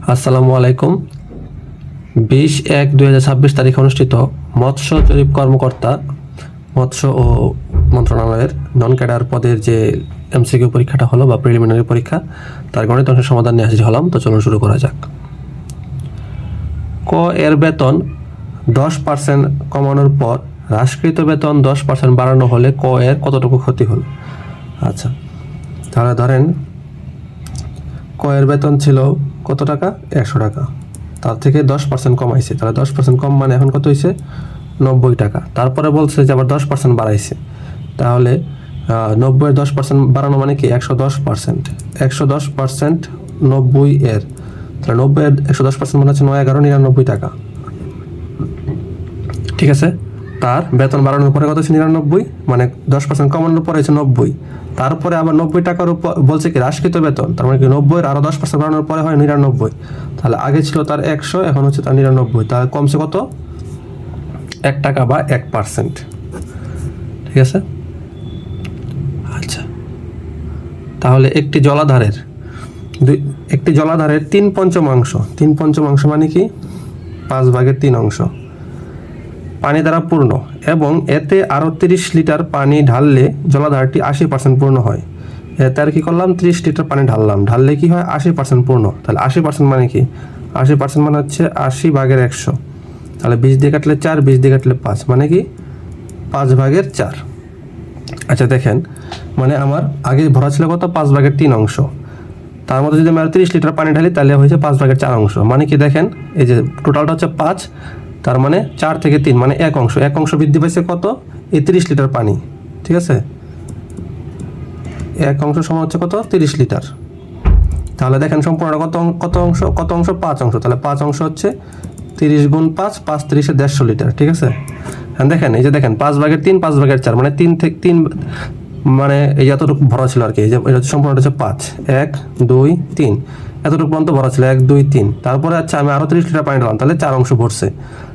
আসসালামু আলাইকুম। 20/1/2026 তারিখে অনুষ্ঠিত মৎস্য জরিপ কর্মকর্তা মৎস্য ও মন্ত্রণালয়ের নন ক্যাডার পদের যে এমসিকিউ পরীক্ষাটা হলো বা প্রিলিমিনারি পরীক্ষা, তার গণিত অংশের সমাধান নিয়ে হাজির হলাম। তো চলুন শুরু করা যাক। ক এর বেতন 10% কমানোর পর হ্রাসকৃত বেতন 10% বাড়ানো হলে ক এর কতটুকু ক্ষতি হলো? আচ্ছা, তাহলে ধরেন ক এর বেতন ছিল কত টাকা? 100 টাকা। তার থেকে 10% কমাইছে, তাহলে 10% কম মানে এখন কত হয়েছে? 90 টাকা। তারপরে বলছে যে আবার 10% বাড়াইছে, তাহলে 90 10% বাড়ানো মানে কি? 110%। 110% 90 এর, তাহলে 90 এর 110% মানে হচ্ছে 9,11,99 টাকা। ঠিক আছে, তার বেতন বাড়ানোর পরে কত হচ্ছে? 99, মানে 10% কমানোর পরে হচ্ছে 90। তারপরে আবার 90 টাকার উপর বলছে কি হ্রাসকৃত বেতন, তার মানে কি 90 এর আরো 10% বাড়ানোর পরে হয় 99। তাহলে আগে ছিল তার 100, এখন হচ্ছে তার 99। তাহলে কমছে কত? 1 টাকা বা 1%। ঠিক আছে, আচ্ছা, তাহলে একটি জলাধারের 3/5 3/5 মানে কি? 5/3 অংশ পানি দ্বারা পূর্ণ এবং এতে আরও 30 লিটার পানি ঢাললে জলাধারটি 80% পূর্ণ হয়। এতে আর কি করলাম? 30 লিটার পানি ঢাললে কি হয়? 80% পূর্ণ। তাহলে 80% মানে কি? 80% মানে হচ্ছে 80/100। তাহলে 20 দিয়ে কাটলে 4, 20 দিয়ে কাটলে 5, মানে কি? 5/4। আচ্ছা দেখেন, মানে আমার আগে ভরা ছিল কত? 5/3 অংশ। তার মধ্যে যদি আমি আর 30 লিটার পানি ঢালি তাহলে হয়েছে 5/4 অংশ। মানে কি দেখেন, এই যে টোটালটা হচ্ছে 5, তার মানে 4 থেকে 3 মানে 1 অংশ। 1 অংশ বৃদ্ধি পাইছে কত? এই 30 লিটার পানি। ঠিক আছে, 1 অংশ সমান হচ্ছে কত? 30 লিটার। তাহলে দেখেন সম্পূর্ণ কত অংশ? 5 অংশ। তাহলে 5 অংশ হচ্ছে 30 গুণ 5, 5 30 150 লিটার। ঠিক আছে, হ্যাঁ দেখেন, এই যে দেখেন 5/3 5/4, মানে 3 থেকে 3, মানে এই এতটুকু ভরা ছিল আর কি। এই যে এটা সম্পূর্ণ হচ্ছে 5, 1 2 3, এতটুকু পর্যন্ত ভরা ছিল 1 2 3। তারপরে আচ্ছা আমি আরো 30 লিটার পানি দিলাম, তাহলে 4 অংশ ভরছে।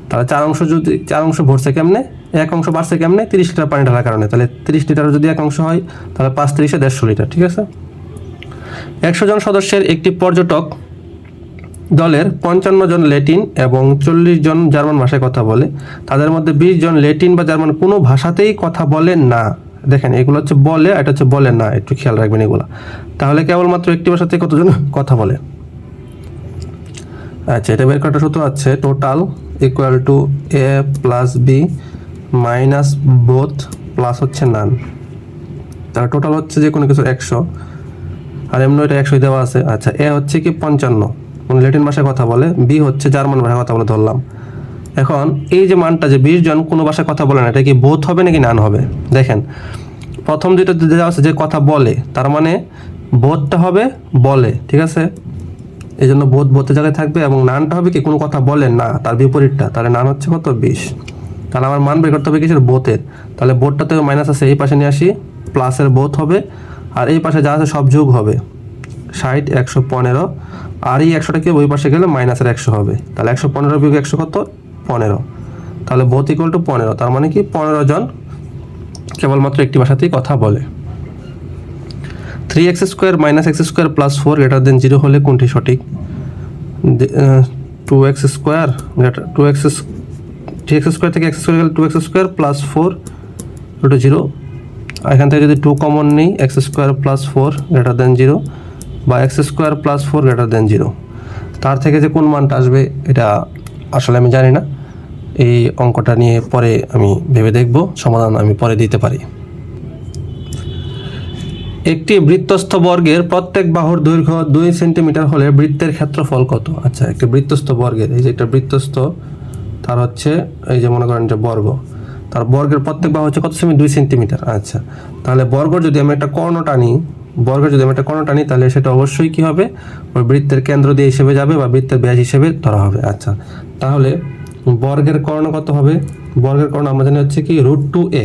তাহলে 4 অংশ ভরছে কেমনে? 1 অংশ বাড়ছে কেমনে? 30 লিটার পানি ঢালার কারণে। তাহলে 30 লিটার যদি 1 অংশ হয়, তাহলে 5 30 150 লিটার। ঠিক আছে, 100 জন সদস্যের একটি পর্যটক দলের 55 জন ল্যাটিন এবং 40 জন জার্মান ভাষায় কথা বলে। তাদের মধ্যে 20 জন ল্যাটিন বা জার্মান কোনো ভাষাতেই কথা বলে না। দেখেন, এগুলো হচ্ছে বলে, এটা হচ্ছে বলে না, একটু খেয়াল রাখবেন এগুলো। তাহলে কেবলমাত্র একটি ভাষাতে কতজন কথা বলে? আচ্ছা, এটা বের করাটা সূত্র আছে total equal to A plus B minus both plus হচ্ছে নান। তাহলে টোটাল হচ্ছে যে কোনো কিছু 100, আর এমনি এটা 100 দেওয়া আছে। আচ্ছা, এ হচ্ছে কি 55, মানে ল্যাটিন ভাষায় কথা বলে। বি হচ্ছে জার্মান ভাষায় কথা বলে ধরলাম। এখন এই যে মানটা যে 20 জন কোনো ভাষায় কথা বলে না, এটা কি বোথ হবে নাকি নান হবে? দেখেন, প্রথম যেটা দেওয়া আছে যে কথা বলে, তার মানে বোথটা হবে বলে। ঠিক আছে, এই জন্য বোথের জায়গায় থাকবে, এবং নানটা হবে কি? কোনো কথা বলে না, তার বিপরীতটা। তাহলে নান হচ্ছে কত? 20। তাহলে আমার মান বের করতে হবে কিসের? বোথের। তাহলে বোথটা থেকে মাইনাস আছে, এই পাশে নিয়ে আসি, প্লাসের বোথ হবে, আর এই পাশে যা আছে সব যোগ হবে। 60 115, আর এই 100টা কি ওই পাশে গেলে মাইনাসের 100 হবে। তাহলে 115 বিয়োগ 100 কত? 15। তাহলে বোথ ইকুয়াল টু 15, তার মানে কি 15 জন কেবলমাত্র একটি ভাষাতেই কথা বলে। 3x² - x² + 4 > 0 হলে কোনটি সঠিক? 2x² 3x² থেকে x² গেলে 2x² + 4 = 0। এখান থেকে যদি 2 কমন নেই, x² + 4 > 0 বা x² + 4 > 0, তার থেকে যে কোন মানটা আসবে এটা আসলে আমি জানি না। এই অঙ্কটা নিয়ে পরে আমি ভেবে দেখব, সমাধান আমি পরে দিতে পারি। একটি বৃত্তস্থ বর্গের প্রত্যেক বাহুর দৈর্ঘ্য 2 সেন্টিমিটার হলে বৃত্তের ক্ষেত্রফল কত? আচ্ছা, একটা বৃত্তস্থ বর্গের, এই যে একটা বৃত্তস্থ, তার হচ্ছে এই যে মনে করেন যে বর্গ, তার বর্গের প্রত্যেক বাহু হচ্ছে কত সেমি? 2 সেন্টিমিটার। আচ্ছা, তাহলে বর্গের যদি আমি একটা কর্ণ টানি, তাহলে সেটা অবশ্যই কি হবে? ওই বৃত্তের কেন্দ্র দিয়ে হিসেবে যাবে বা বৃত্তের ব্যাস হিসেবে ধরা হবে। আচ্ছা, তাহলে বর্গের কর্ণ কত হবে? বর্গের কর্ণ আমরা জানি হচ্ছে কি √2a,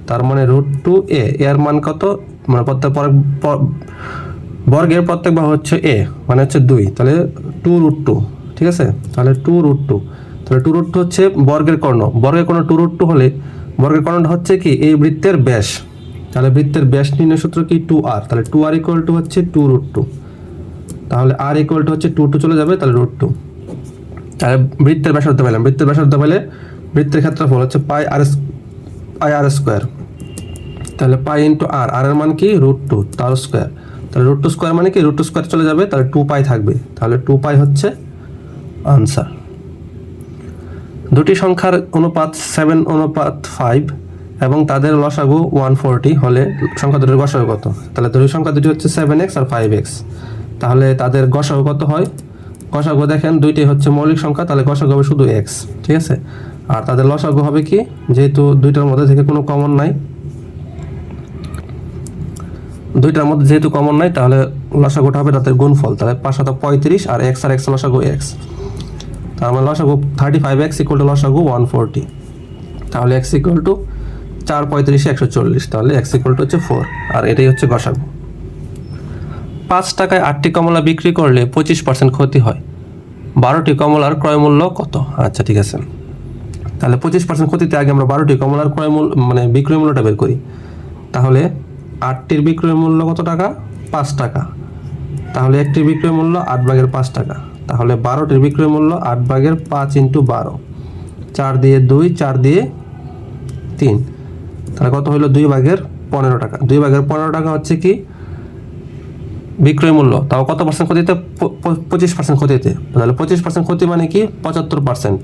তার মানে √2a, এর মান কত? মানে বর্গের প্রত্যেক বাহু হচ্ছে a, মানে হচ্ছে 2, তাহলে 2√2। ঠিক আছে, তাহলে 2√2, তাহলে 2√2 হচ্ছে বর্গের কর্ণ। 2√2 হলে বর্গের কর্ণটা হচ্ছে কি? এই বৃত্তের ব্যাস। তাহলে বৃত্তের ব্যাস নির্ণয় সূত্র কি? 2r। তাহলে 2r = হচ্ছে 2√2। তাহলে আর ইকুয়াল টু হচ্ছে 2 চলে যাবে, তাহলে √2। তাহলে বৃত্তের ব্যাসার্ধ পেলাম, বৃত্তের ব্যাসার্ধ পেলে বৃত্তের ক্ষেত্রফল হচ্ছে পাই আর স্কোয়ার। তাহলে পাই ইন্টু আর, আর এর মান কি √2 তার স্কোয়ার। তাহলে √2 স্কোয়ার মানে কি √2 স্কোয়ার চলে যাবে, তাহলে 2 পাই থাকবে, তাহলে 2 পাই হচ্ছে আনসার। দুটি সংখ্যার অনুপাত 7:5 এবং তাদের লসাগু 140 হলে সংখ্যা দুটির গসাগু কত? তাহলে দুটি সংখ্যা দুটি হচ্ছে 7x আর 5x, তাহলে তাদের গসাগু কত হয়? গসাগু দেখেন দুইটি হচ্ছে মৌলিক সংখ্যা, তাহলে গসাগু হবে শুধু x, ঠিক আছে। আর তাদের লসাগু হবে কি, যেহেতু দুইটার মধ্যে থেকে কোনো কমন নাই, দুইটার মধ্যে যেহেতু কমন নাই, তাহলে লসাগুটা হবে তাদের গুণফল, তাহলে 535 আর x আর x লসাগু x, তার মানে লসাগু 35x ইকুয়াল টু লসাগু 140, তাহলে x ইকুয়াল টু 4 35 140, তাহলে x ইকুয়াল টু হচ্ছে 4, আর এটাই হচ্ছে গসাগু। 5 টাকায় 8টি কমলা বিক্রি করলে 25% ক্ষতি হয়, 12টি কমলার ক্রয় মূল্য কত? আচ্ছা ঠিক আছে, তাহলে 25% ক্ষতিতে আগে আমরা 12টি কমলার ক্রয় মূল্য মানে বিক্রয় মূল্যটা বের করি। তাহলে 8টির বিক্রয় মূল্য কত টাকা? 5 টাকা, তাহলে একটির বিক্রয় মূল্য 8/5 টাকা, তাহলে 12টির বিক্রয় মূল্য 8/5 ইন্টু 12, 4 দিয়ে 2, 4 দিয়ে 3, তাহলে কত হলো 2/15 টাকা। 2/15 টাকা হচ্ছে কি বিক্রয় মূল্য, তাও কত পার্সেন্ট ক্ষতিতে? 25% ক্ষতিতে। তাহলে 25% ক্ষতি মানে কি 75%,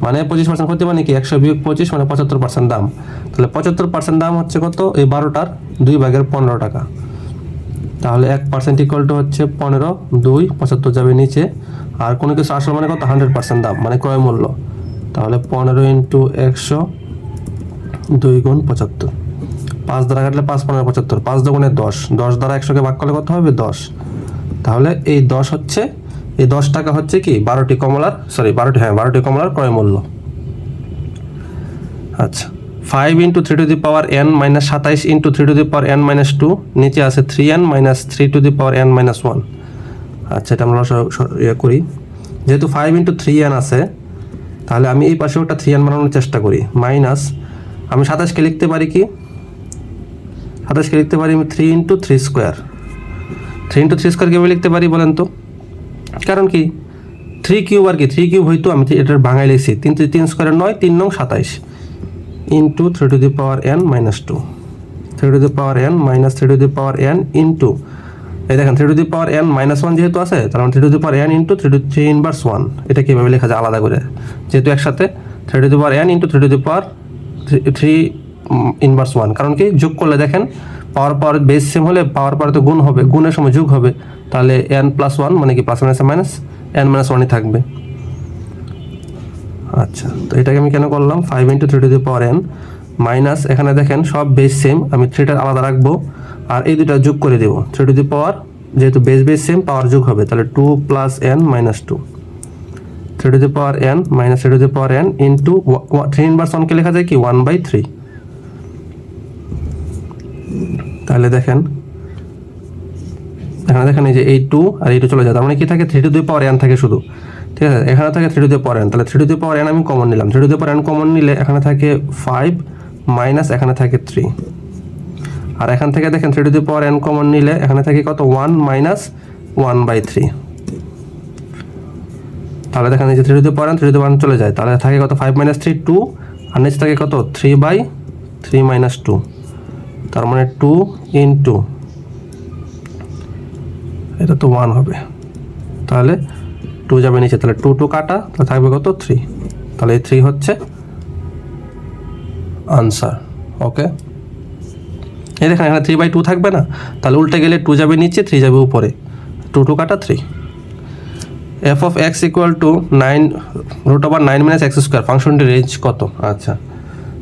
মানে 25% ক্ষতি মানে কি 100 বিয়োগ 25 মানে 75% দাম। তাহলে 75% দাম হচ্ছে কত? এই 12টার 2/15 টাকা, তাহলে 1% ইকুয়াল টু হচ্ছে 15, 2 75 যাবে নিচে, আর কোনো কিছু আসল মানে কত 100% দাম মানে ক্রয় মূল্য, তাহলে 15 ইন্টু 100, 2 গুণ 75, 5 দ্বারা কাটলে 5 15 75, 5 দুগুণে 10, 10 দ্বারা 100কে ভাগ করলে কত হবে 10, তাহলে এই 10 হচ্ছে, এই 10 টাকা হচ্ছে কি 12টি কমলার 12টি কমলার ক্রয় মূল্য। আচ্ছা 5 into 3 to the power n minus 27 into 3 to the power n minus 2, নিচে আছে 3n minus 3 to the power n minus 1। আচ্ছা এটা আমরা করি, যেহেতু 5 ইন্টু 3n আছে, তাহলে আমি এই পাশেও একটা 3n বানানোর চেষ্টা করি, মাইনাস আমি 27কে লিখতে পারি কি 27কে লিখতে পারি আমি 3 ইন্টু 3 স্কোয়ার। 3 ইন্টু 3 স্কোয়ার কীভাবে লিখতে পারি বলেন তো? কারণ কি 3 কিউব আর কি 3 কিউব হয়তো আমি এটার ভাঙায় লিখছি, 3 স্কোয়ারের 9, 3 নং 27 into 3 to the power n minus 2, 3 to the power n minus 3 to the power n into, এই দেখেন 3 to the power n minus 1 যেহেতু আছে, তার মানে 3 to the power n into 3 inverse 1, এটা কীভাবে লেখা যায় আলাদা করে, যেহেতু একসাথে 3 to the power n into 3 to the power 3 inverse 1, কারণ কি যোগ করলে দেখেন পাওয়ার বেস সেম হলে পাওয়ার তো গুণ হবে, গুণের সময় যোগ হবে, তাহলে n প্লাস 1 মানে কি প্লাস মাইনাস n মাইনাস 1ই থাকবে। আচ্ছা তো এটাকে আমি কেন করলাম 5 into 3 to the power n minus, এখানে দেখেন সব বেস সেম, আমি 3টা আলাদা রাখবো আর এই দুটা যোগ করে দেবো, 3 টু দি পাওয়ার যেহেতু বেস সেম পাওয়ার যোগ হবে, তাহলে 2 plus n minus 2, 3 to the power n minus 3 to the power n into 3 inverse 1কে লেখা যায় কি 1/3। তাহলে দেখেন এখানে দেখেন এই যে এই 2 আর এই 2 চলে যায়, তার মানে কি থাকে 3 টু দি পাওয়ার n থাকে শুধু, ঠিক আছে। এখানে থাকে 3 টু দি পাওয়ার n, তাহলে 3 টু দি পাওয়ার n আমি কমন নিলাম, 3 to the power n common নিলে এখানে থাকে 5 মাইনাস এখানে থাকে 3, আর এখান থেকে দেখেন 3 to the power n common নিলে এখানে থাকে কত 1 মাইনাস 1/3, তাহলে দেখেন এই যে 3 to the power n 3 to the power n চলে যায়, তাহলে থাকে কত 5 মাইনাস 3 2, আর নিচে থাকে কত 3/3 মাইনাস 2, তার মানে 2 ইন্টু এটা তো 1 হবে, তাহলে 2 যাবে নিচে, তাহলে 2 2 কাটা, তাহলে থাকবে কত 3, তাহলে এই 3 হচ্ছে আনসার। ওকে এই দেখেন এখানে 3/2 থাকবে না, তাহলে উল্টে গেলে 2 যাবে নিচে 3 যাবে উপরে, 2 2 কাটা 3। f of x equal to 9 minus x square, ফাংশনটির রেঞ্জ কত? আচ্ছা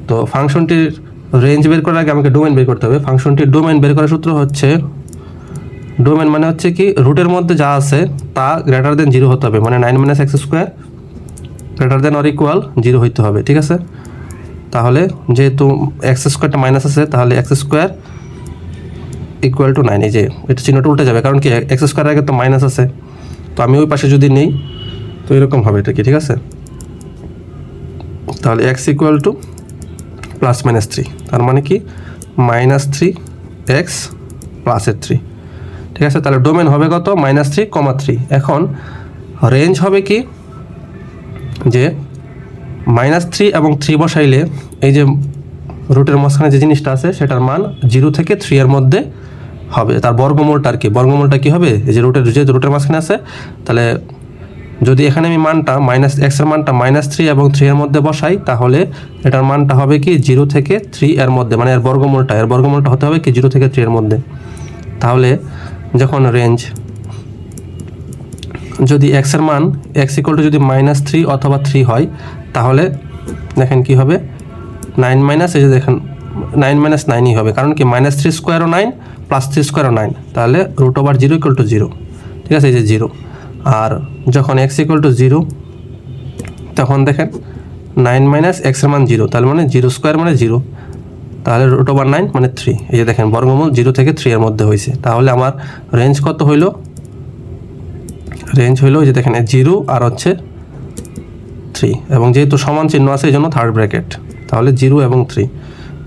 তো ফাংশনটির রেঞ্জ বের করার আগে আমাকে ডোমেন বের করতে হবে। ফাংশনটির ডোমেন বের করার সূত্র হচ্ছে, ডোমেন মানে হচ্ছে কি রুটের মধ্যে যা আছে তা গ্রেটার দেন 0 হতে হবে, মানে 9 minus x square greater than or equal 0 হইতে হবে, ঠিক আছে। তাহলে যেহেতু এক্স স্কোয়ারটা মাইনাস আছে, তাহলে এক্স স্কোয়ার ইকুয়াল টু 9, এই যে এটা চিহ্নটা উল্টে যাবে, কারণ কি এক্স স্কোয়ার আগে তো মাইনাস আছে, তো আমি ওই পাশে যদি নেই তো এরকম হবে এটা কি, ঠিক আছে। তাহলে x equal to plus minus 3, তার মানে কি -3 x প্লাসের 3, ঠিক আছে, তাহলে ডোমেন হবে কত -3,3। এখন রেঞ্জ হবে কি যে -3 এবং 3 বসাইলে এই যে রুটের মাঝখানে যে জিনিসটা আছে সেটার মান 0 থেকে 3 এর মধ্যে হবে। তার বর্গমূলটা আর কি, বর্গমূলটা কি হবে, এই যে রুটের মাঝখানে আছে, তাহলে যদি এখানে আমি মানটা x এর মানটা -3 এবং 3 এর মধ্যে বসাই, তাহলে এটার মানটা হবে কি 0 থেকে 3 এর মধ্যে, মানে এর বর্গমূলটা হতে হবে কি 0 থেকে 3 এর মধ্যে। তাহলে যখন রেঞ্জ যদি x এর মান x = যদি -3 অথবা 3 হয়, তাহলে দেখেন কি হবে 9 এই যে দেখেন 9 - 9ই হবে, কারণ কি -3 স্কোয়ারও 9 + 3 স্কোয়ারও 9, তাহলে √0 = 0। ঠিক আছে, এই যে 0। আর যখন x = 0, তখন দেখেন 9 - x এর মান 0, তাহলে মানে 0 স্কোয়ার মানে 0, তাহলে √9 মানে 3। এই যে দেখেন বর্গমূল 0 থেকে 3 এর মধ্যে হয়েছে। তাহলে আমার রেঞ্জ কত হইল, রেঞ্জ হইল এই যে দেখেন 0 আর হচ্ছে 3, এবং যেহেতু সমান চিহ্ন আছে এই জন্য থার্ড ব্র্যাকেট, তাহলে 0 এবং 3।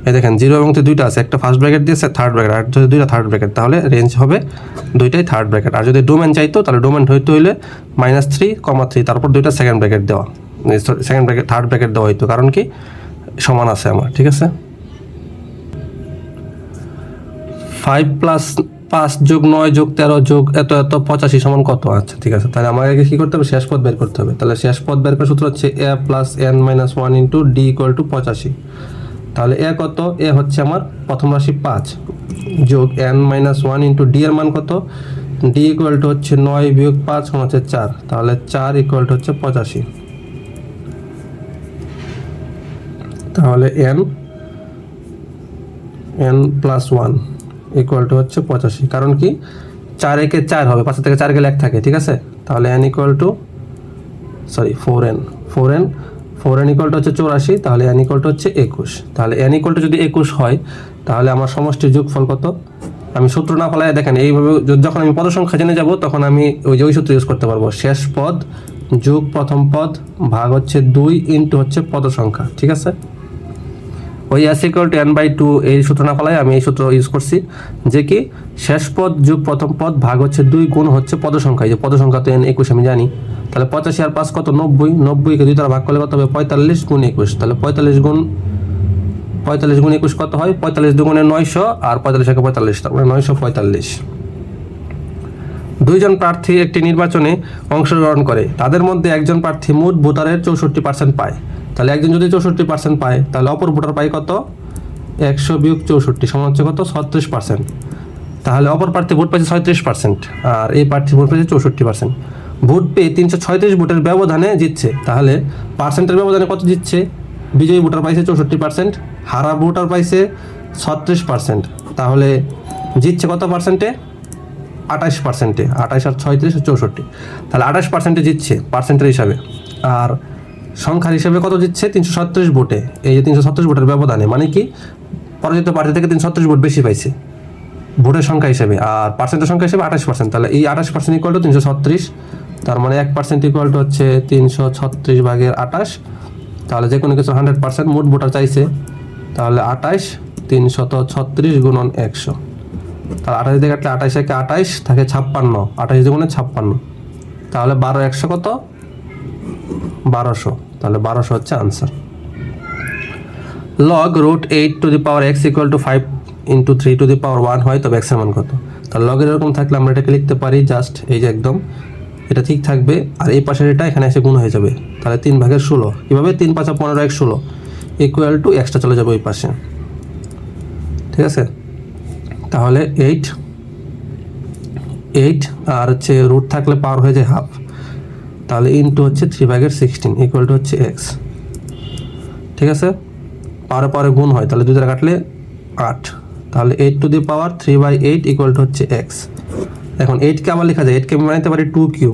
এই দেখেন 0 এবং 3 দুইটা আছে, একটা ফার্স্ট ব্র্যাকেট দিয়েছে, থার্ড ব্র্যাকেট, আর দুইটা থার্ড ব্র্যাকেট, তাহলে রেঞ্জ হবে দুইটাই থার্ড ব্র্যাকেট। আর যদি ডোমেন চাইতো, তাহলে ডোমেন হইতে হইলে -3,3, তারপর দুইটা সেকেন্ড ব্র্যাকেট দেওয়া, থার্ড ব্র্যাকেট দেওয়া হইতো, কারণ কি সমান আছে আমার। ঠিক আছে, 5 + 5 + 9 + 13 + এত 85 সমান কত? আচ্ছা ঠিক আছে, তাহলে আমাকে কী করতে হবে, শেষ পদ বের করতে হবে। তাহলে শেষ পদ বের করার সূত্র হচ্ছে a + n - 1 × d = 85। তাহলে a কত, a হচ্ছে আমার প্রথম রাশি 5 যোগ n - 1 × d এর মান কত, d = হচ্ছে 9 - 5 হচ্ছে 4, তাহলে 4 = হচ্ছে 85। তাহলে n + 1 = হচ্ছে 85, কারণ কি 4 একে 4 হবে, 5 থেকে 4 গেলে 1 থাকে। ঠিক আছে, তাহলে n = 4n হচ্ছে 84, তাহলে n = হচ্ছে 21। তাহলে n = যদি 21 হয়, তাহলে আমার সমষ্টির যোগফল কত? আমি সূত্র না ফেলায় দেখেন এইভাবে যখন আমি পদ সংখ্যা জেনে যাব, তখন আমি ওই সূত্র ইউজ করতে পারবো, শেষ পদ যোগ প্রথম পদ ভাগ হচ্ছে 2 ইন্টু হচ্ছে পদ সংখ্যা। ঠিক আছে, ওই s = n/2 এই সূত্র না ফেলায় আমি এই সূত্র ইউজ করছি, যে কি শেষ পদ যোগ প্রথম পদ ভাগ হচ্ছে 2 গুণ হচ্ছে পদ সংখ্যা। এই যে পদ সংখ্যা তো n 21 আমি জানি, তাহলে 85 আর 5 কত, 90 কে 2 দ্বারা ভাগ করলে কত হবে, 45 × 21। তাহলে 45 × 21 কত হয়, 45 × 2 = 900, আর 45 × 45, তার মানে 945। দুইজন প্রার্থী একটি নির্বাচনে অংশগ্রহণ করে, তাদের মধ্যে একজন প্রার্থী মোট ভোটারের 64% পায়। তাহলে একজন যদি 64% পায়, তাহলে অপর ভোটার পায় কত, 100 - 64 সমান হচ্ছে কত, 36%। তাহলে অপর প্রার্থী ভোট পাইছে 36%, আর এই প্রার্থী ভোট পাইছে 64%। ভোট পেয়ে 336 ভোটের ব্যবধানে জিতছে। তাহলে পার্সেন্টের ব্যবধানে কত জিতছে, বিজয়ী ভোটার পাইছে 64%, হারা ভোটার পাইছে 36%, তাহলে জিতছে কত পার্সেন্টে, 28%। 28 আর 36 64, তাহলে 28% জিতছে পার্সেন্টের হিসাবে। আর সংখ্যার হিসেবে কত জিতছে, 336 ভোটে, এই যে 336 ভোটের ব্যবধানে, মানে কি পরাজিত প্রার্থী থেকে 336 ভোট বেশি পাইছে ভোটের সংখ্যা হিসেবে, আর পার্সেন্টের সংখ্যা হিসেবে 28%। তাহলে এই 28% = 336, তার মানে 1% = হচ্ছে 336/28। তাহলে যে কোনো কিছু 100% মোট ভোটার চাইছে, তাহলে 28 336 × 100, তাহলে 28 দিয়ে কাটলে 28 একে 28 থাকে 56, 28 × 56, তাহলে 12 100 কত, 1200, তাহলে 1200 হচ্ছে আনসার। লগ √8 = x = 5 × 3 হয়, তবে x এর মান কত? তাহলে লগের এরকম থাকলে আমরা এটাকে লিখতে পারি জাস্ট এই যে একদম এটা ঠিক থাকবে, আর এই পাশের এটা এখানে এসে গুণ হয়ে যাবে, তাহলে 3/16। কীভাবে, 3 × 5 = 15, x 16 = এক্সট্রা চলে যাবে ওই পাশে। ঠিক আছে, তাহলে 8 আর হচ্ছে রুট থাকলে পাওয়ার হয়ে যায় হাফ, তাহলে ইন্টু হচ্ছে 3/16 = হচ্ছে x। ঠিক আছে, পাওয়ারে গুণ হয়, তাহলে 2 দ্বারা কাটলে 8, তাহলে 8 টু দি পাওয়ার 3/8 = হচ্ছে x। এখন 8কে আবার লেখা যায়, 8কে আমি বানাইতে পারি 2³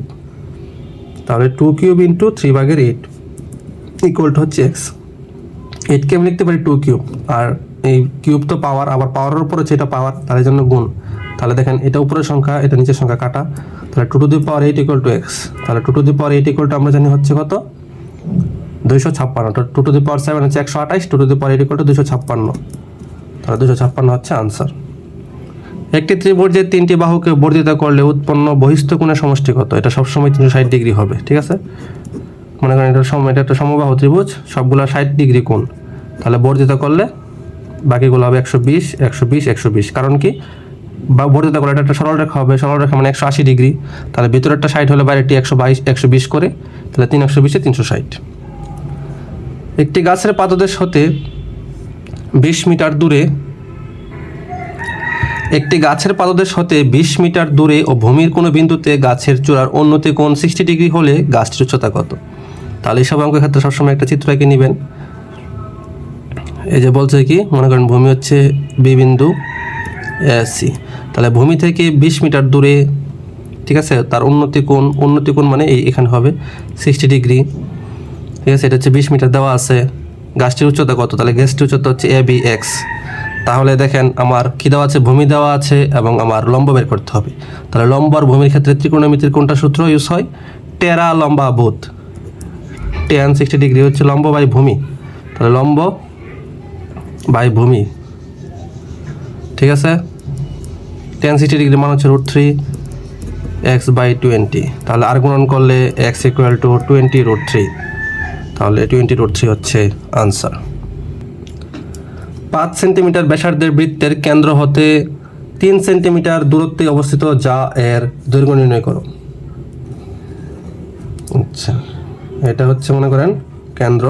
তাহলে 2³ × 3/8 = হচ্ছে x। 8কে আমি লিখতে পারি 2³ আর এই কিউব তো পাওয়ার, আবার পাওয়ারের উপরে হচ্ছে এটা পাওয়ার, তার জন্য গুণ। তাহলে দেখেন এটা উপরের সংখ্যা, এটা নিচের সংখ্যা কাটা, তাহলে 2 টু দি পাওয়ার 8 = x। তাহলে 2 টু দি পাওয়ার 8 আমরা জানি হচ্ছে কত, 256। 2 টু দি পাওয়ার 7 হচ্ছে 128, 2 টু দি পাওয়ার 8 = 256, তাহলে 256 হচ্ছে আনসার। একটি ত্রিভুজের 3টি বাহুকে বর্ধিত করলে উৎপন্ন বহিস্থ কোণের সমষ্টি কত? এটা সবসময় 360 ডিগ্রি হবে, ঠিক আছে। মনে করেন এটা একটা সমবাহু ত্রিভুজ, সবগুলো 60 ডিগ্রি কোণ, তাহলে বর্ধিত করলে বাকিগুলো হবে 120 120 120। কারণ কি, বা বর্ধিত করলে এটা একটা সরলরেখা হবে, সরলরেখা মানে 180 ডিগ্রি, তাহলে ভিতরেরটা 60 হলে বাইরেটি 120 করে, তাহলে 3 120 360। একটি গাছের পাদদেশ হতে 20 মিটার দূরে ও ভূমির কোনো বিন্দুতে গাছের চূড়ার উন্নতি কোণ 60 ডিগ্রি হলে গাছটির উচ্চতা কত? তাহলে এইসব অঙ্কের ক্ষেত্রে সবসময় একটা চিত্র এঁকে নেবেন। এই যে বলছে কি, মনে করেন ভূমি হচ্ছে বি বিন্দু সি, তাহলে ভূমি থেকে 20 মিটার দূরে, ঠিক আছে, তার উন্নতি কোণ মানে এখানে হবে 60 ডিগ্রি, ঠিক আছে। এটা হচ্ছে 20 মিটার দেওয়া আছে। গাছটির উচ্চতা কত? তাহলে গাছটির উচ্চতা হচ্ছে ABX। তাহলে দেখেন আমার কী দেওয়া আছে, ভূমি দেওয়া আছে এবং আমার লম্ব বের করতে হবে। তাহলে লম্ব আর ভূমির ক্ষেত্রে ত্রিকোণমিতির কোনটা সূত্র ইউজ হয়? টেরা লম্বা বুথ, tan 60 ডিগ্রি হচ্ছে লম্ব বাই ভূমি, তাহলে লম্ব বাই ভূমি, ঠিক আছে। tan 60 ডিগ্রি মান হচ্ছে √3 x/20, তাহলে আর গুণন করলে x = 20 √3, তাহলে 20 √3 হচ্ছে আনসার। 5 সেন্টিমিটার ব্যাসার্ধের বৃত্তের কেন্দ্র হতে 3 সেন্টিমিটার দূরত্বে অবস্থিত যা এর দৈর্ঘ্য নির্ণয় করো। আচ্ছা, এটা হচ্ছে মনে করেন কেন্দ্র,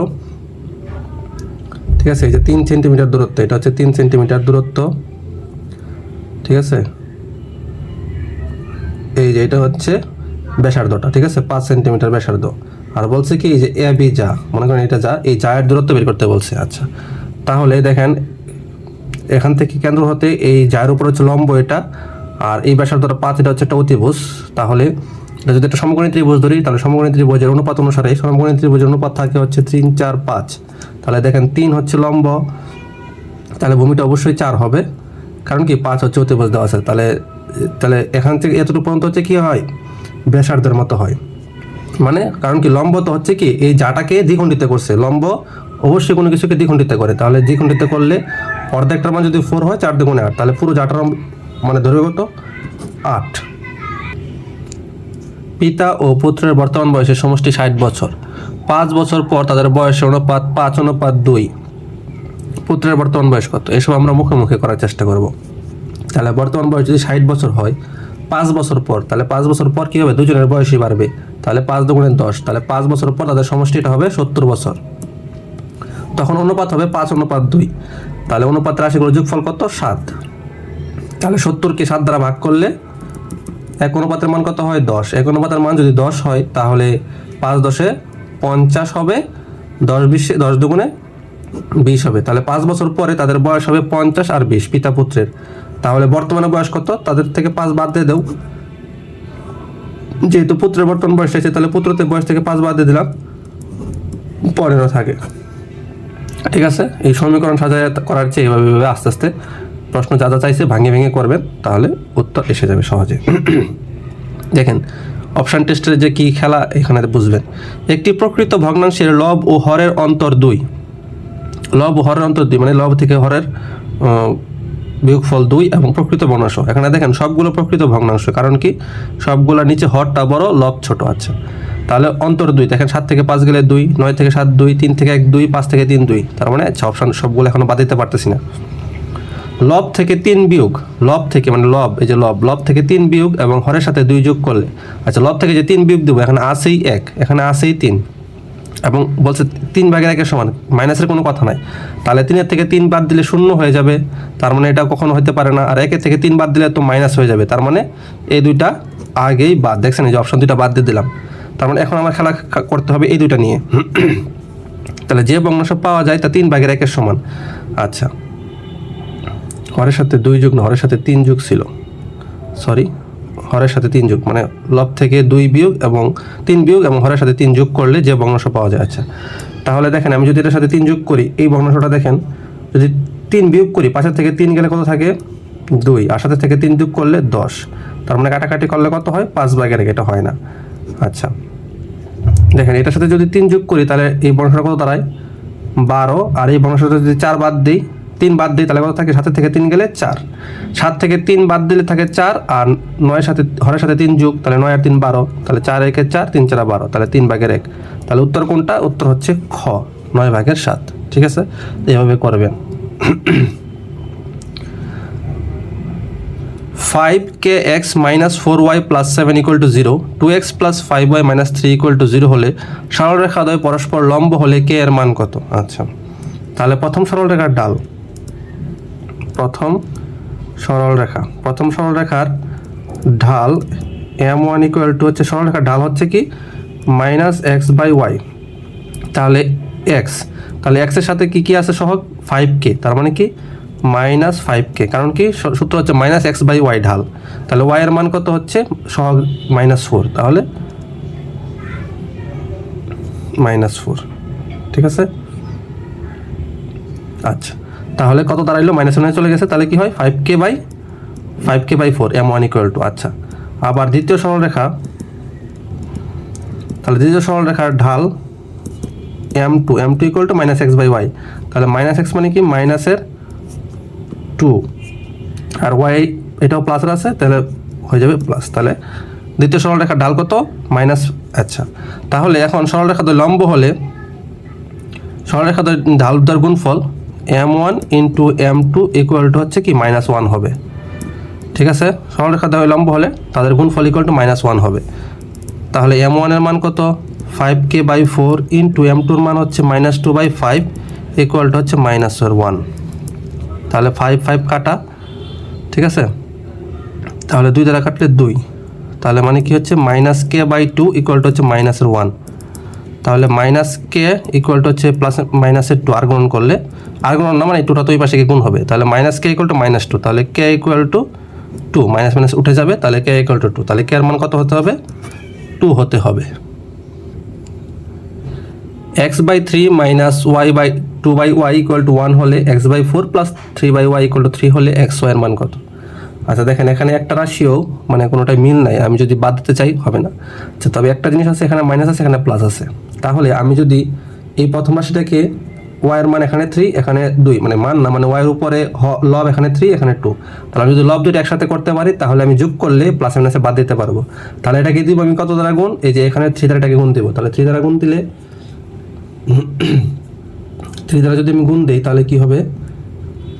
ঠিক আছে। এই যে 3 সেন্টিমিটার দূরত্ব, এটা হচ্ছে 3 সেন্টিমিটার দূরত্ব, ঠিক আছে। এই যে এটা হচ্ছে ব্যাসার্ধটা, ঠিক আছে, 5 সেন্টিমিটার ব্যাসার্ধ। আর বলছে কি, এই যে AB যা, মনে করেন এটা যা, এই জায়ের দূরত্ব বের করতে বলছে। আচ্ছা, তাহলে দেখেন এখান থেকে কেন্দ্র হতে এই জায়ের উপর হচ্ছে লম্ব এটা, আর এই ব্যাসার্ধটা 5, এটা হচ্ছে একটা অতিভুজ। তাহলে এটা যদি একটা সমকোণী ত্রিভুজ ধরি, তাহলে সমকোণী ত্রিভুজের অনুপাত অনুসারে সমকোণী ত্রিভুজের অনুপাত থাকে হচ্ছে 3 4 5। তাহলে দেখেন 3 হচ্ছে লম্ব, তাহলে ভূমিটা অবশ্যই 4 হবে, কারণ কি 5 হচ্ছে অতিভুজ দেওয়া আছে। তাহলে এখান থেকে এতটুকু পর্যন্ত হচ্ছে কি হয়, ব্যাসার্ধের মতো হয়। মানে কারণ কি, লম্ব তো হচ্ছে কি এই জাটাকে দ্বিখণ্ডিত করছে, লম্ব অবশ্যই কোনো কিছুকে দ্বিখণ্ডিত করে। তাহলে দ্বিখণ্ডিত করলে অর্ধেকটার মান যদি 4 হয়, 4 × 8, তাহলে পুরো জাটার মানে দৈর্ঘ্য কত? 8। পিতা ও পুত্রের বর্তমান বয়সের সমষ্টি 60 বছর। 5 বছর পর তাদের বয়সের অনুপাত 5:2। পুত্রের বর্তমান বয়স কত? এসব আমরা মুখে মুখে করার চেষ্টা করব। তাহলে বর্তমান বয়স যদি 60 বছর হয় 5 বছর পর, তাহলে 5 বছর পর কী হবে, দুজনের বয়সই বাড়বে, তাহলে 5 × 10, তাহলে 5 বছর পর তাদের সমষ্টিটা হবে 70 বছর। তখন অনুপাত হবে 5:2, তাহলে অনুপাতের রাশিগুলোর যোগফল কত? 7। তাহলে 70কে 7 দ্বারা ভাগ করলে এক অনুপাতের মান কত হয়? 10। এক অনুপাতের মান যদি 10 হয়, তাহলে 5 10 50 হবে, 10 2 20 হবে। তাহলে 5 বছর পরে তাদের বয়স হবে 50 আর 20 পিতা পুত্রের। তাহলে বর্তমানে বয়স কত? তাদের থেকে 5 বাদ দিয়ে দাও, যেহেতু পুত্রের বর্তমান বয়স আছে, তাহলে পুত্রদের বয়স থেকে 5 বাদ দিয়ে দিলাম, 15 থাকে, ঠিক আছে। এই সমীকরণ সাজায় করার চেয়ে এভাবে আস্তে আস্তে প্রশ্ন যা যা চাইছে ভেঙে ভেঙে করবেন, তাহলে উত্তর এসে যাবে সহজে। দেখেন অপশান টেস্টের যে কি খেলা এখানে বুঝবেন। একটি প্রকৃত ভগ্নাংশের লব ও হরের অন্তর 2, লব ও হরের অন্তর 2 মানে লব থেকে হরের বিয়োগফল 2 এবং প্রকৃত ভগ্নাংশ। এখানে দেখেন সবগুলো প্রকৃত ভগ্নাংশ, কারণ কি সবগুলোর নিচে হরটা বড়, লব ছোট আছে। তাহলে অন্তর 2, দেখেন 7 থেকে 5 গেলে 2, 9 থেকে 7 2, 3 থেকে 1 2, 5 থেকে 3 2, তার মানে আচ্ছা অপশান সবগুলো এখনো বাদ দিতে পারতেছি না। লব থেকে 3 বিয়োগ, লব থেকে মানে লব, এই যে লব থেকে 3 বিয়োগ এবং হরের সাথে 2 যোগ করলে, আচ্ছা লব থেকে যে 3 বিয়োগ দেবো, এখানে আসেই 1, এখানে আসেই 3, এবং বলছে 3/1 সমান, মাইনাসের কোনো কথা নাই। তাহলে 3 থেকে 3 বাদ দিলে 0 হয়ে যাবে, তার মানে এটা কখনো হতে পারে না। আর 1 থেকে 3 বাদ দিলে তো মাইনাস হয়ে যাবে, তার মানে এই দুইটা আগেই বাদ। দেখছেন এই যে অপশন 2টা বাদ দিয়ে দিলাম, তার মানে এখন আমার খেলা করতে হবে এই দুইটা নিয়ে। তাহলে যে ভগ্নাংশ পাওয়া যায় তা 3/1 সমান। আচ্ছা, হরের সাথে 2 যোগ না, হরের সাথে 3 যোগ ছিল, সরি হরের সাথে 3 যোগ, মানে লব থেকে 2 বিয়োগ এবং 3 বিয়োগ এবং হরের সাথে 3 যোগ করলে যে ভগ্নাংশ পাওয়া যায়। আচ্ছা, তাহলে দেখেন আমি যদি এটার সাথে 3 যোগ করি, এই ভগ্নাংশটা দেখেন যদি 3 বিয়োগ করি, 5 থেকে 3 গেলে কত থাকে? 2, আর সাথে থেকে 3 যোগ করলে 10, তার মানে কাটাকাটি করলে কত হয়? 5/1, এটা হয় না। আচ্ছা দেখেন এটার সাথে যদি 3 যোগ করি, তাহলে এই ভগ্নাংশটা কত দাঁড়ায়? 12, আর এই ভগ্নাংশটা যদি 4 বাদ দিই, 3 বাদ দিই তাহলে কত থাকে, 7 থেকে 3 গেলে 4, 7 থেকে 3 বাদ দিলে থাকে 4, আর 9 সাথে হরের সাথে 3 যোগ, তাহলে 9 আর 3 12, তাহলে 4 একে 4, 3 4 12, তাহলে 3/1। তাহলে উত্তর কোনটা? উত্তর হচ্ছে খ, 9/7। ঠিক আছে, এইভাবে করবেন। 5kx minus 4y plus 7 equal to 0, 2x plus 5y minus 3 equal to 0 হলে সরলরেখা দ্বয় পরস্পর লম্ব হলে k এর মান কত? আচ্ছা, তাহলে প্রথম সরলরেখার ঢাল, প্রথম সরলরেখার ঢাল m1 equal to হচ্ছে, সরলরেখার ঢাল হচ্ছে কি -x/y, তাহলে x, তাহলে x এর সাথে কি আছে সহগ? 5k, তার মানে কি -5k, কারণ কি সূত্র হচ্ছে -x/y ঢাল, তাহলে y এর মান কত হচ্ছে সহগ -4, তাহলে -4। ঠিক আছে, আচ্ছা, তাহলে কত দাঁড়াইলো? -1 চলে গেছে, তাহলে কি হয় 5k/4 m1 equal to। আচ্ছা, আবার দ্বিতীয় সরলরেখা, তাহলে দ্বিতীয় সরলরেখার ঢাল m2 equal to -x/y, তাহলে -x মানে কি -2, আর y এটাও প্লাসের আছে, তাহলে হয়ে যাবে প্লাস, তাহলে দ্বিতীয় সরলরেখার ঢাল কত? আচ্ছা, তাহলে এখন সরলরেখা দ্বয় লম্ব হলে সরলরেখা দ্বয় ঢাল দ্বয়ের গুণফল m1 into m2 equal to হচ্ছে কি -1 হবে। ঠিক আছে, সরলরেখা দ্বয় লম্ব হলে তাদের গুণফল equal to -1 হবে। তাহলে m1 এর মান কত? 5k/4 into m2 এর মান হচ্ছে -2/5 equal to হচ্ছে -1। তাহলে 5 কাটা, ঠিক আছে, তাহলে 2 দ্বারা কাটলে 2, তাহলে মানে কি হচ্ছে -k/2 equal to হচ্ছে -1। তাহলে -k equal to হচ্ছে প্লাস -2, আর গুণন করলে, আর গুণন না মানে 2টা তো ওই পাশে গুণ হবে, তাহলে -k equal to -2, তাহলে k equal to 2, মাইনাস উঠে যাবে, তাহলে k equal to 2, তাহলে k এর মান কত হতে হবে? 2 হতে হবে। x/3 minus y/2/y equal to 1 হলে x/4 plus 3/y equal to 3 হলে xy এর মান কত? আচ্ছা, দেখেন এখানে একটা রাশিও মানে কোনোটাই মিল নাই, আমি যদি বাদ দিতে চাই হবে না। আচ্ছা, তবে একটা জিনিস আছে, এখানে মাইনাস আছে, এখানে প্লাস আছে, তাহলে আমি যদি এই প্রথম রাশিটাকে y এর মান এখানে 3 এখানে 2, মানে মান না, মানে y এর উপরে লব এখানে 3 এখানে 2, তাহলে আমি যদি লব দুটো একসাথে করতে পারি তাহলে আমি যোগ করলে প্লাস মাইনাসে বাদ দিতে পারবো। তাহলে এটাকে দিব আমি কত দ্বারা গুণ? এই যে এখানে 3 দ্বারা এটাকে গুণ দেবো, তাহলে 3 দ্বারা গুণ দিলে 3 দ্বারা যদি আমি গুণ দিই তাহলে কি হবে?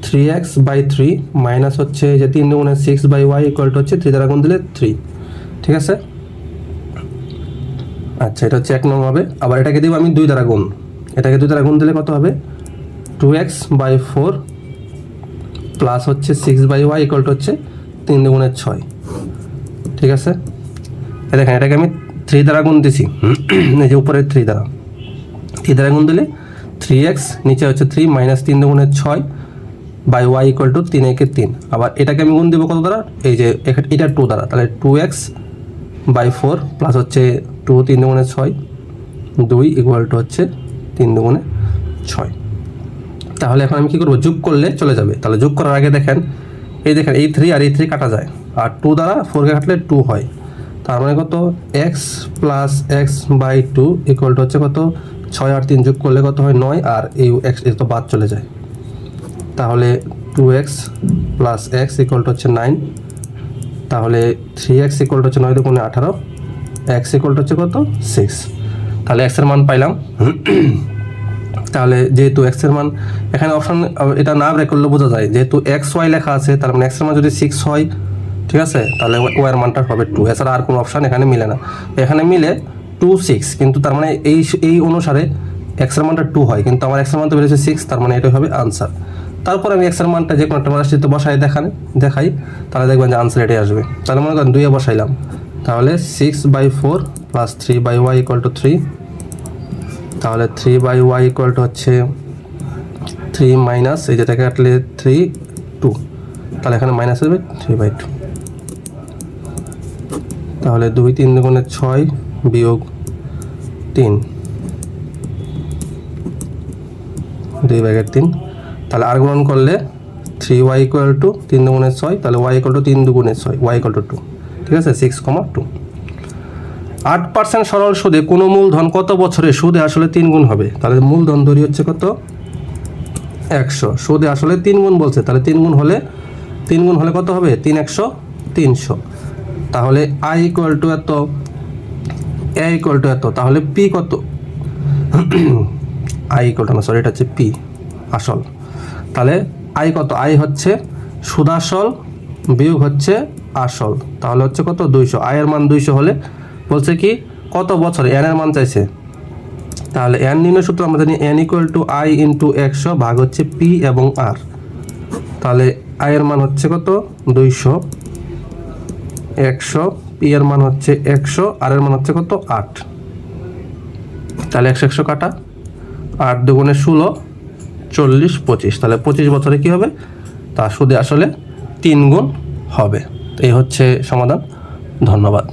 3x/3 মাইনাস হচ্ছে যে 3 × 6/y ইকুয়াল টু হচ্ছে 3 দ্বারা গুণ দিলে 3। ঠিক আছে, আচ্ছা, এটা হচ্ছে 1 নং হবে। আবার এটাকে দিব আমি 2 দ্বারা গুণ, এটাকে 2 দ্বারা গুণ দিলে কত হবে? 2x/4 প্লাস হচ্ছে 6/y ইকুয়াল টু হচ্ছে 3 × 6। ঠিক আছে, দেখেন এটাকে আমি 3 দ্বারা গুণ দিছি, এই যে উপরে 3 দ্বারা গুণ দিলে 3x, নিচে হচ্ছে 3 minus 3 × 6 by y equal to 3 একে 3। আবার এটাকে আমি গুণ দেবো কত দ্বারা? এই যে এটা 2 দ্বারা, তাহলে 2x/4 প্লাস হচ্ছে 2 3 × 6 2 ইকুয়াল টু হচ্ছে 3 × 6। তাহলে এখন আমি কি করবো? যোগ করলে চলে যাবে। তাহলে যোগ করার আগে দেখেন এই 3 আর এই 3 কাটা যায়, আর 2 দ্বারা 4কে কাটলে 2 হয়, তার মানে কত? x plus x/2 equal to হচ্ছে কত? 6 আর 3 যোগ করলে কত হয়? 9, আর এই x তো বাদ চলে যায়, তাহলে 2x plus x equal to হচ্ছে 9, তাহলে 3x ইকুয়াল টু হচ্ছে 9 × 18, x ইকুয়াল টু হচ্ছে কত? 6। তাহলে x এর মান পাইলাম। তাহলে যেহেতু x এর মান এখানে অপশন এটা না ব্রেক করলে বোঝা যায়, যেহেতু xy লেখা আছে তার মানে x এর মান যদি 6 হয়, ঠিক আছে, তাহলে y এর মানটা হবে 2, এছাড়া আর কোনো অপশন এখানে মিলে না। এখানে মিলে 2 6, কিন্তু তার মানে এই অনুসারে x এর মানটা 2 হয়, কিন্তু আমার x এর মান তো বেরিয়েছে 6, তার মানে এটাই হবে আনসার। তারপর আমি x এর মানটা যে কোনো একটা রাশিতে দেখাই, তাহলে দেখবেন যে আনসার এটাই আসবে। তাহলে মনে করেন 2 এ বসাইলাম, তাহলে 6/4 প্লাস 3/y ইকুয়াল টু 3, তাহলে 3/y ইকুয়াল টু হচ্ছে 3 মাইনাস এই যেটাকে কাটলে 3 2, তাহলে এখানে মাইনাস আসবে 3/2, তাহলে 2 3 × 6 বিয়োগ 3 2/3, তাহলে আর গুণন করলে 3y ইকুয়াল টু 3 × 6, তাহলে y equal to 3 × 6, y equal two 2। ঠিক আছে, 6,2। 8% সরল সুদে কোনো মূলধন কত বছরে সুদে আসলে 3 গুণ হবে? তাহলে মূলধন ধরি হচ্ছে কত? 100, সুদে আসলে 3 গুণ বলছে, তাহলে 3 গুণ হলে কত হবে? 3 100 300। তাহলে i ইকুয়াল টু এত, a ইকুয়াল টু এত, তাহলে p কত? i ইকুয়াল টু না, সরি, এটা হচ্ছে p আসল। তাহলে i কত? i হচ্ছে সুদাসল বিয়োগ হচ্ছে আসল, তাহলে হচ্ছে কত? 200। i এর মান 200 হলে বলছে কি কত বছর, n এর মান চাইছে। তাহলে n নির্ণয় সূত্র আমরা জানি n equal to i into 100 ভাগ হচ্ছে p এবং r। তাহলে i এর মান হচ্ছে কত? 200, 100, p এর মান হচ্ছে 100, r এর মান হচ্ছে কত? 8। তাহলে 100 100 কাটা, 8 দুগুণে 16, 40 25। তাহলে 25 বছরে কি হবে? তা সুদে আসলে 3 গুণ হবে। এই হচ্ছে সমাধান। ধন্যবাদ।